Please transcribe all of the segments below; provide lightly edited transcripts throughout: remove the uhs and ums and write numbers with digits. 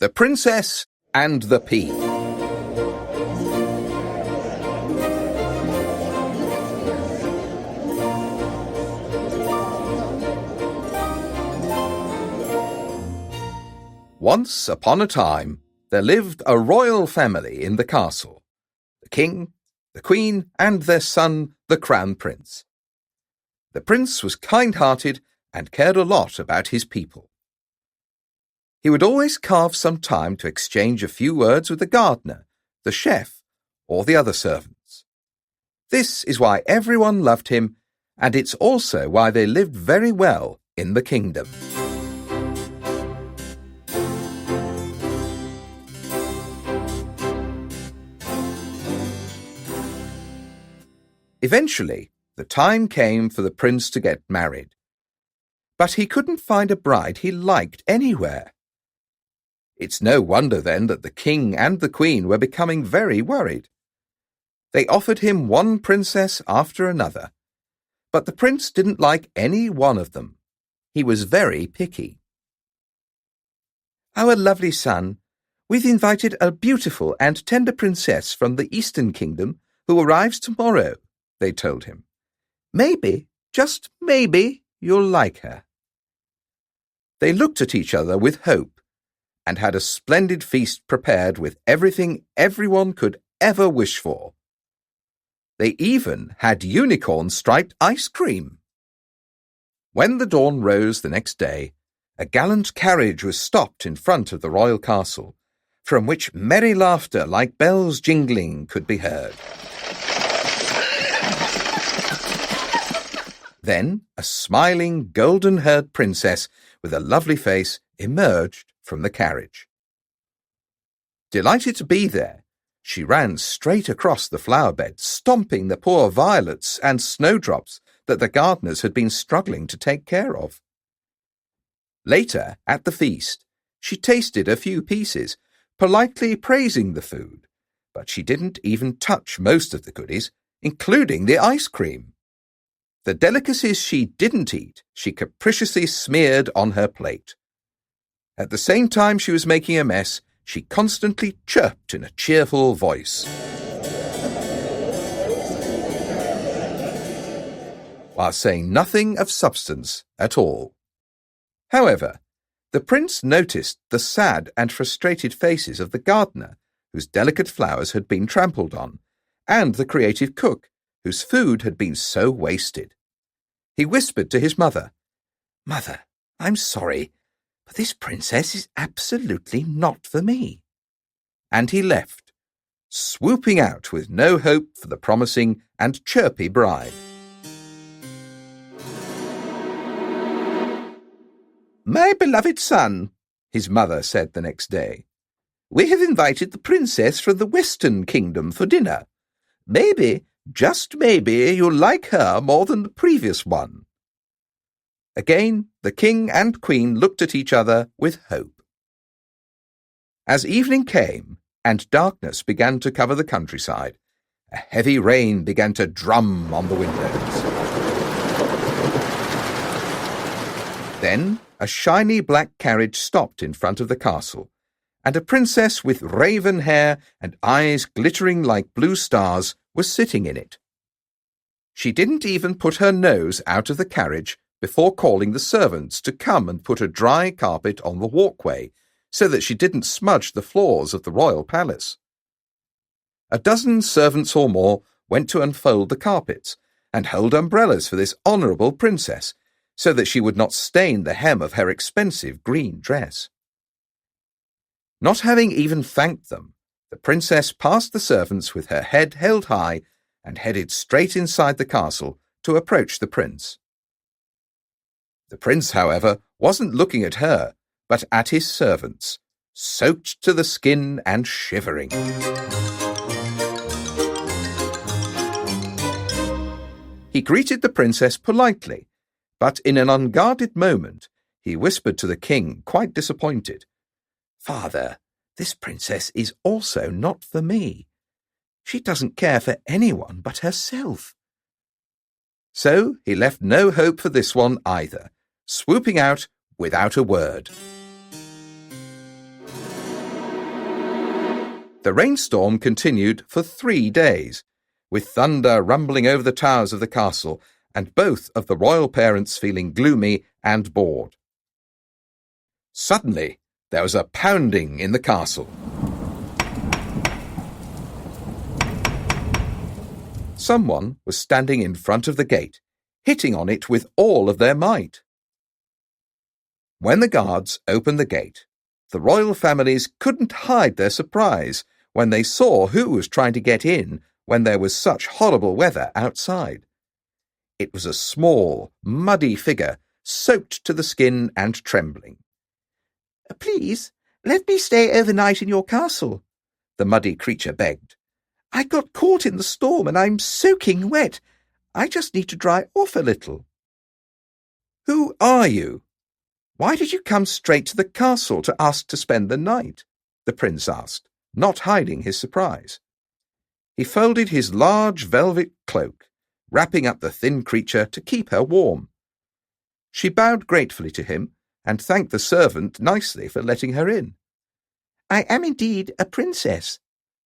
The Princess and the Pea. Once upon a time, there lived a royal family in the castle. The king, the queen, and their son, the crown prince. The prince was kind-hearted and cared a lot about his people. He would always carve some time to exchange a few words with the gardener, the chef, or the other servants. This is why everyone loved him, and it's also why they lived very well in the kingdom. Eventually, the time came for the prince to get married. But he couldn't find a bride he liked anywhere. It's no wonder then that the king and the queen were becoming very worried. They offered him one princess after another, but the prince didn't like any one of them. He was very picky. "Our lovely son, we've invited a beautiful and tender princess from the Eastern Kingdom who arrives tomorrow," they told him. "Maybe, just maybe, you'll like her." They looked at each other with hope and had a splendid feast prepared with everything everyone could ever wish for. They even had unicorn-striped ice cream. When the dawn rose the next day, a gallant carriage was stopped in front of the royal castle, from which merry laughter like bells jingling could be heard. Then a smiling, golden-haired princess with a lovely face emerged from the carriage. Delighted to be there, she ran straight across the flower bed, stomping the poor violets and snowdrops that the gardeners had been struggling to take care of. Later, at the feast, she tasted a few pieces, politely praising the food, but she didn't even touch most of the goodies, including the ice cream. The delicacies she didn't eat, she capriciously smeared on her plate. At the same time she was making a mess, she constantly chirped in a cheerful voice, while saying nothing of substance at all. However, the prince noticed the sad and frustrated faces of the gardener, whose delicate flowers had been trampled on, and the creative cook, whose food had been so wasted. He whispered to his mother, "Mother, I'm sorry, but this princess is absolutely not for me." And he left, swooping out with no hope for the promising and chirpy bride. "My beloved son," his mother said the next day, "we have invited the princess from the Western Kingdom for dinner. Maybe, just maybe, you'll like her more than the previous one." Again, the king and queen looked at each other with hope. As evening came and darkness began to cover the countryside, a heavy rain began to drum on the windows. Then a shiny black carriage stopped in front of the castle, and a princess with raven hair and eyes glittering like blue stars was sitting in it. She didn't even put her nose out of the carriage before calling the servants to come and put a dry carpet on the walkway so that she didn't smudge the floors of the royal palace. A dozen servants or more went to unfold the carpets and hold umbrellas for this honourable princess so that she would not stain the hem of her expensive green dress. Not having even thanked them, the princess passed the servants with her head held high and headed straight inside the castle to approach the prince. The prince, however, wasn't looking at her, but at his servants, soaked to the skin and shivering. He greeted the princess politely, but in an unguarded moment, he whispered to the king, quite disappointed, "Father, this princess is also not for me. She doesn't care for anyone but herself." So he left no hope for this one either, swooping out without a word. The rainstorm continued for 3 days, with thunder rumbling over the towers of the castle and both of the royal parents feeling gloomy and bored. Suddenly, there was a pounding in the castle. Someone was standing in front of the gate, hitting on it with all of their might. When the guards opened the gate, the royal families couldn't hide their surprise when they saw who was trying to get in when there was such horrible weather outside. It was a small, muddy figure, soaked to the skin and trembling. "Please, let me stay overnight in your castle," the muddy creature begged. "I got caught in the storm and I'm soaking wet. I just need to dry off a little." "Who are you? Why did you come straight to the castle to ask to spend the night?" the prince asked, not hiding his surprise. He folded his large velvet cloak, wrapping up the thin creature to keep her warm. She bowed gratefully to him and thanked the servant nicely for letting her in. "I am indeed a princess."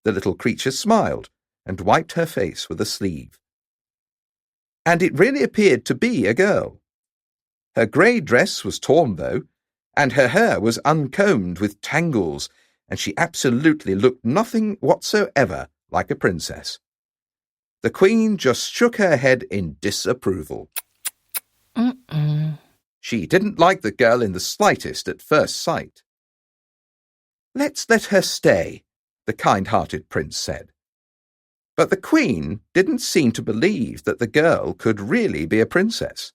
The little creature smiled and wiped her face with a sleeve. And it really appeared to be a girl. Her grey dress was torn, though, and her hair was uncombed with tangles, and she absolutely looked nothing whatsoever like a princess. The Queen just shook her head in disapproval. She didn't like the girl in the slightest at first sight. "Let's let her stay," the kind-hearted prince said. But the Queen didn't seem to believe that the girl could really be a princess.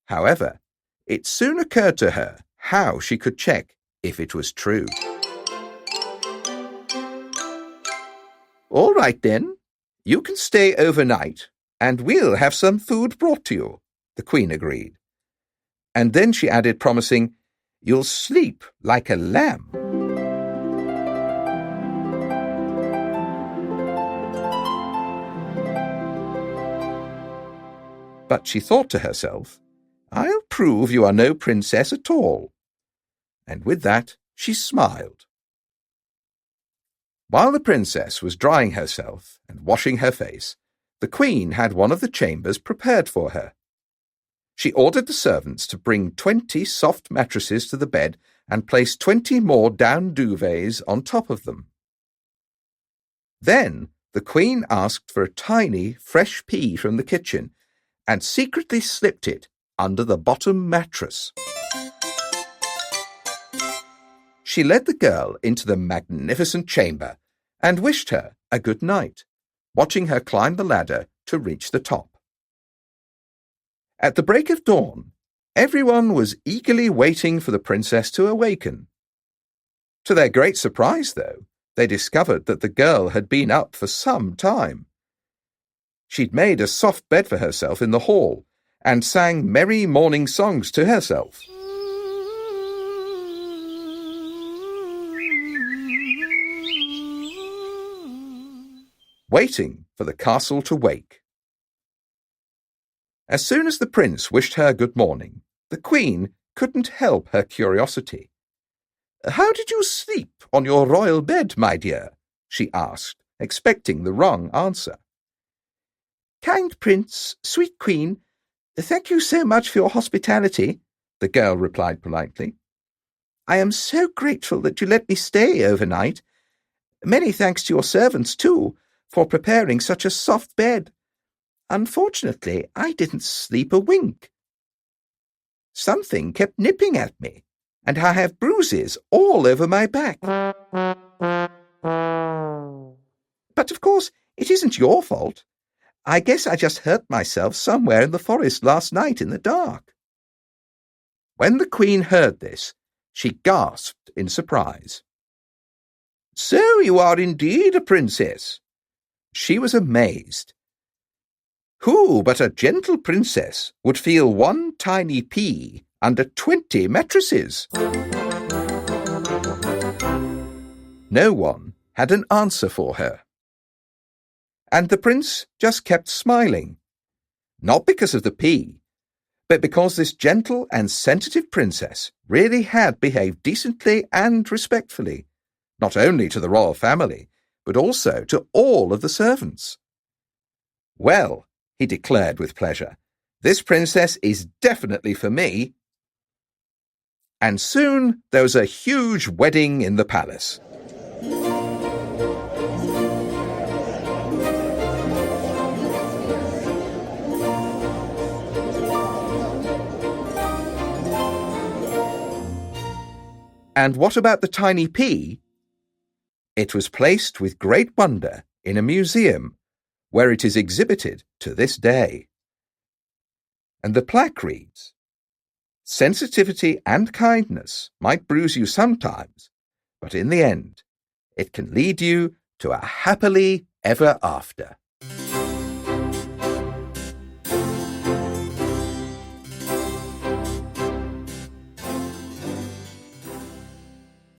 However, it soon occurred to her how she could check if it was true. "All right, then. You can stay overnight, and we'll have some food brought to you," the Queen agreed. And then she added, promising, "You'll sleep like a lamb." But she thought to herself, "I'll prove you are no princess at all." And with that, she smiled. While the princess was drying herself and washing her face, the Queen had one of the chambers prepared for her. She ordered the servants to bring 20 soft mattresses to the bed and place 20 more down duvets on top of them. Then the Queen asked for a tiny, fresh pea from the kitchen and secretly slipped it under the bottom mattress. She led the girl into the magnificent chamber and wished her a good night, watching her climb the ladder to reach the top. At the break of dawn, everyone was eagerly waiting for the princess to awaken. To their great surprise, though, they discovered that the girl had been up for some time. She'd made a soft bed for herself in the hall and sang merry morning songs to herself. Waiting for the castle to wake. As soon as the prince wished her good morning, the Queen couldn't help her curiosity. "How did you sleep on your royal bed, my dear?" she asked, expecting the wrong answer. "Kind Prince, sweet Queen, thank you so much for your hospitality," the girl replied politely. "I am so grateful that you let me stay overnight. Many thanks to your servants, too, for preparing such a soft bed. Unfortunately, I didn't sleep a wink. Something kept nipping at me, and I have bruises all over my back. But of course, it isn't your fault. I guess I just hurt myself somewhere in the forest last night in the dark." When the Queen heard this, she gasped in surprise. "So you are indeed a princess?" She was amazed. Who but a gentle princess would feel one tiny pea under 20 mattresses? No one had an answer for her. And the prince just kept smiling, not because of the pea, but because this gentle and sensitive princess really had behaved decently and respectfully, not only to the royal family, but also to all of the servants. "Well," he declared with pleasure, "this princess is definitely for me." And soon there was a huge wedding in the palace. And what about the tiny pea? It was placed with great wonder in a museum, where it is exhibited to this day. And the plaque reads, "Sensitivity and kindness might bruise you sometimes, but in the end, it can lead you to a happily ever after."